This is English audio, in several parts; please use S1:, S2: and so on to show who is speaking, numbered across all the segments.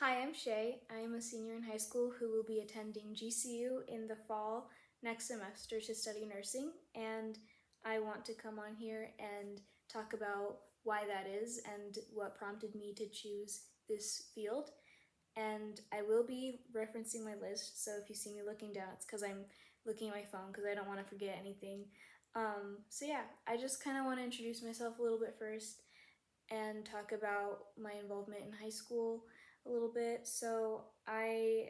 S1: Hi, I'm Shay. I'm a senior in high school who will be attending GCU in the fall next semester to study nursing, and I want to come on here and talk about why that is and what prompted me to choose this field. And I will be referencing my list, so if you see me looking down, it's because I'm looking at my phone because I don't want to forget anything. So yeah, I just kind of want to introduce myself a little bit first and talk about my involvement in high school a little bit. So I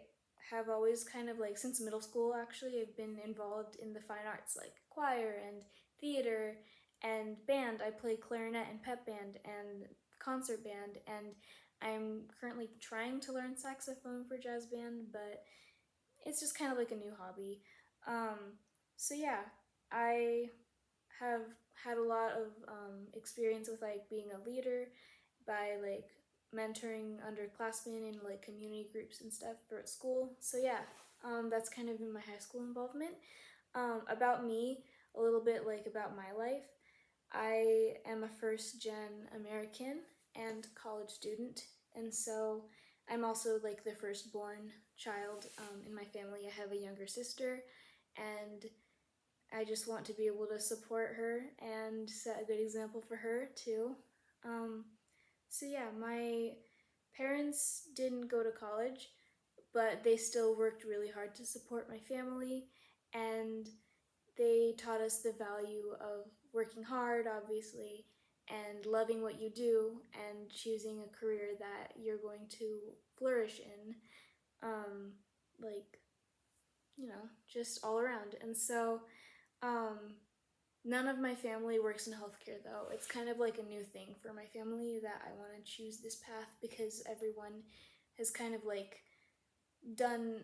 S1: have always kind of like since middle school actually I've been involved in the fine arts like choir and theater and band. I play clarinet and pep band and concert band, and I'm currently trying to learn saxophone for jazz band, but it's just kind of like a new hobby. So yeah, I have had a lot of experience with like being a leader by like mentoring underclassmen in like community groups and stuff for at school. So yeah, that's kind of been my high school involvement. About me, a little bit like about my life. I am a first gen American and college student, and so I'm also like the firstborn child in my family. I have a younger sister, and I just want to be able to support her and set a good example for her too. Um, so yeah, my parents didn't go to college, but they still worked really hard to support my family, and they taught us the value of working hard, obviously, and loving what you do and choosing a career that you're going to flourish in. Um, like, just all around. And so, um, none of my family works in healthcare though. It's kind of like a new thing for my family that I want to choose this path because everyone has kind of like done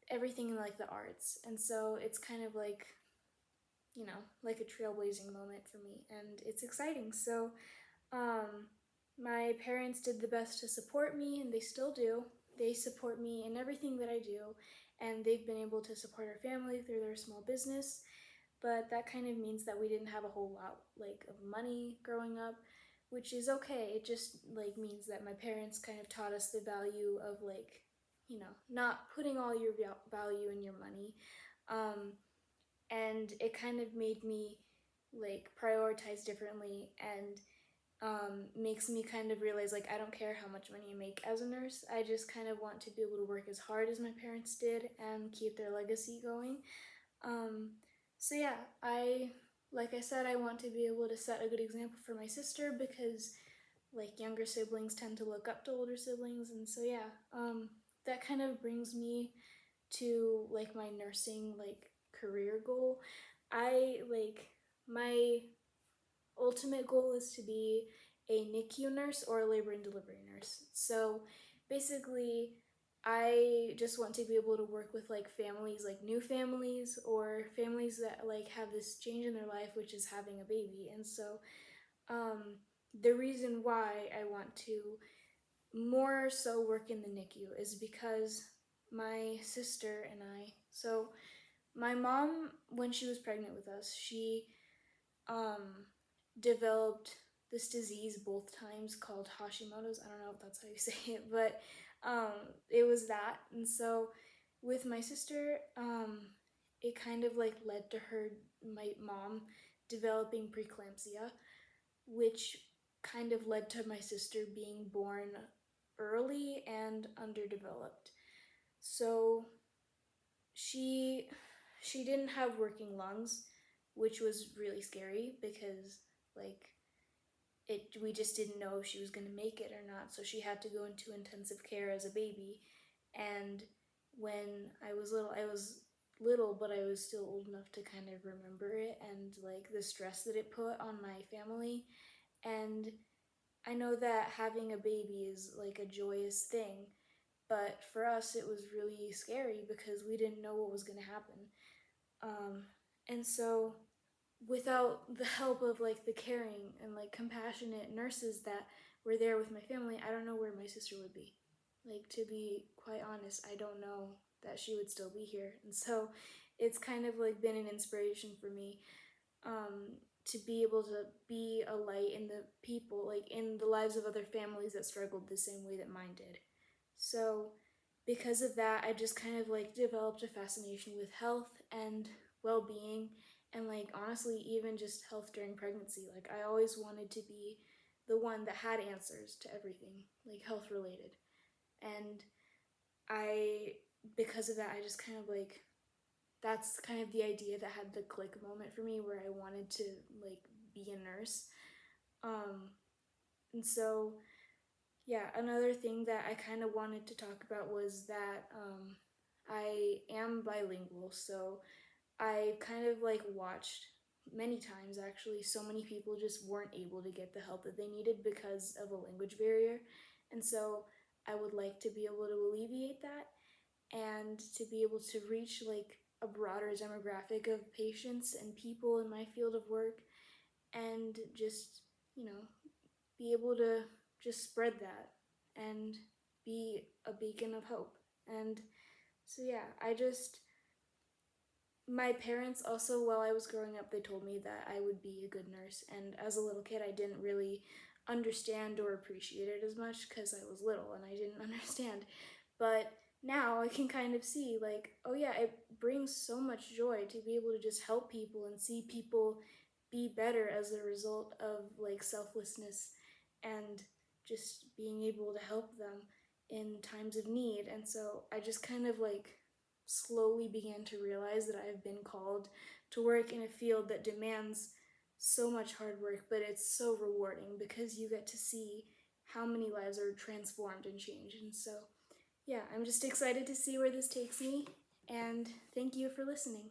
S1: everything in like the arts. And so it's kind of like a trailblazing moment for me, and it's exciting. So um my parents did the best to support me, and they still do. They support me in everything that I do, and they've been able to support our family through their small business, but that kind of means that we didn't have a whole lot like of money growing up, which is okay. It just like means that my parents kind of taught us the value of like not putting all your value in your money, um, and it kind of made me like prioritize differently, and makes me kind of realize like I don't care how much money I make as a nurse. I just kind of want to be able to work as hard as my parents did and keep their legacy going. um, so yeah, like I said, I want to be able to set a good example for my sister because like younger siblings tend to look up to older siblings, and so yeah, that kind of brings me to like my nursing like career goal. I like my ultimate goal is to be a NICU nurse or a labor and delivery nurse. So basically, I just want to be able to work with like families, like new families or families that like have this change in their life, which is having a baby. And so the reason why I want to more so work in the NICU is because my sister and so my mom, when she was pregnant with us, she um, developed this disease both times called Hashimoto's. I don't know if that's how you say it, but it was that. And so with my sister, it kind of like led to my mom, developing preeclampsia, which kind of led to my sister being born early and underdeveloped. So she she didn't have working lungs, which was really scary because like it we just didn't know if she was going to make it or not. So she had to go into intensive care as a baby. And when I was little, but I was still old enough to kind of remember it and like the stress that it put on my family. And I know that having a baby is like a joyous thing, but for us it was really scary because we didn't know what was going to happen. um, and so without the help of like the caring and like compassionate nurses that were there with my family, I don't know where my sister would be. Like, to be quite honest, I don't know that she would still be here. And so it's kind of like been an inspiration for me, to be able to be a light in the people, like in the lives of other families that struggled the same way that mine did. So because of that, I just kind of like developed a fascination with health and well-being, and like honestly even just health during pregnancy. Like I always wanted to be the one that had answers to everything, like health related. And I because of that, I just kind of like that's kind of the idea that had the click moment for me where I wanted to like be a nurse. Um and so yeah, another thing that I kind of wanted to talk about was that I am bilingual, so I kind of like watched many times actually so many people just weren't able to get the help that they needed because of a language barrier. And so I would like to be able to alleviate that and to be able to reach like a broader demographic of patients and people in my field of work, and just, you know, be able to just spread that and be a beacon of hope. And so yeah, I just my parents also, while I was growing up, they told me that I would be a good nurse, and as a little kid I didn't really understand or appreciate it as much because I was little and I didn't understand. But now I can kind of see like, oh yeah, it brings so much joy to be able to just help people and see people be better as a result of like selflessness and just being able to help them in times of need. And so I just kind of like slowly began to realize that I've been called to work in a field that demands so much hard work, but it's so rewarding because you get to see how many lives are transformed and changed. And so, yeah, I'm just excited to see where this takes me, and thank you for listening.